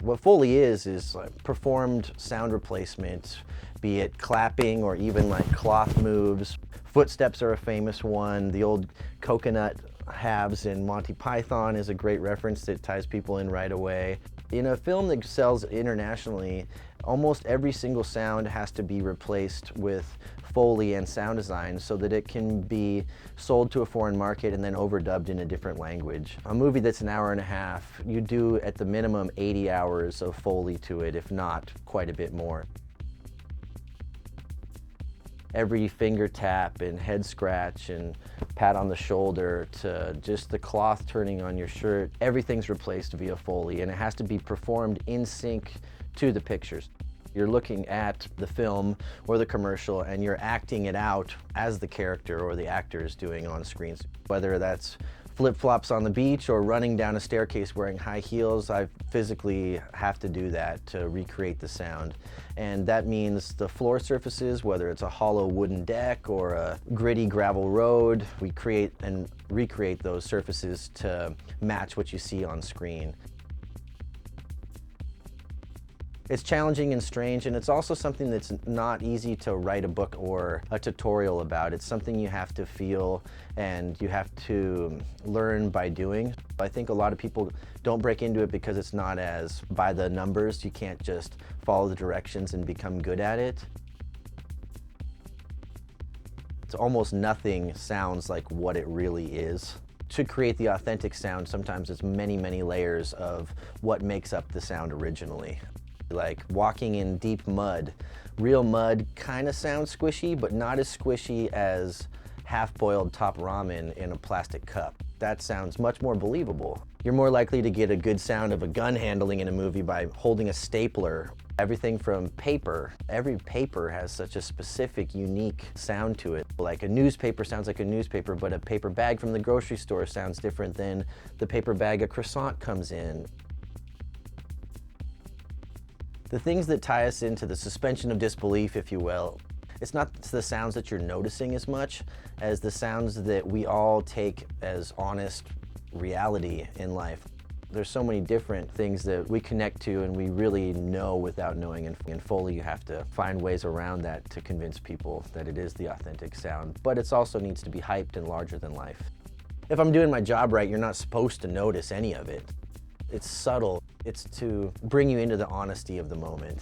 What Foley is like performed sound replacement, be it clapping or even like cloth moves. Footsteps are a famous one. The old coconut halves in Monty Python is a great reference that ties people in right away. In a film that sells internationally, almost every single sound has to be replaced with Foley and sound design so that it can be sold to a foreign market and then overdubbed in a different language. A movie that's an hour and a half, you do at the minimum 80 hours of Foley to it, if not quite a bit more. Every finger tap and head scratch and pat on the shoulder to just the cloth turning on your shirt, everything's replaced via Foley, and it has to be performed in sync to the pictures. You're looking at the film or the commercial and you're acting it out as the character or the actor is doing on screen. Whether that's flip-flops on the beach or running down a staircase wearing high heels, I physically have to do that to recreate the sound. And that means the floor surfaces, whether it's a hollow wooden deck or a gritty gravel road, we create and recreate those surfaces to match what you see on screen. It's challenging and strange, and it's also something that's not easy to write a book or a tutorial about. It's something you have to feel and you have to learn by doing. I think a lot of people don't break into it because it's not as by the numbers. You can't just follow the directions and become good at it. It's almost nothing sounds like what it really is. To create the authentic sound, sometimes it's many, many layers of what makes up the sound originally. Like walking in deep mud. Real mud kind of sounds squishy, but not as squishy as half-boiled top ramen in a plastic cup. That sounds much more believable. You're more likely to get a good sound of a gun handling in a movie by holding a stapler. Everything from paper. Every paper has such a specific, unique sound to it. Like a newspaper sounds like a newspaper, but a paper bag from the grocery store sounds different than the paper bag a croissant comes in. The things that tie us into the suspension of disbelief, if you will, it's not the sounds that you're noticing as much as the sounds that we all take as honest reality in life. There's so many different things that we connect to and we really know without knowing. In Foley, you have to find ways around that to convince people that it is the authentic sound, but it also needs to be hyped and larger than life. If I'm doing my job right, you're not supposed to notice any of it. It's subtle. It's to bring you into the honesty of the moment.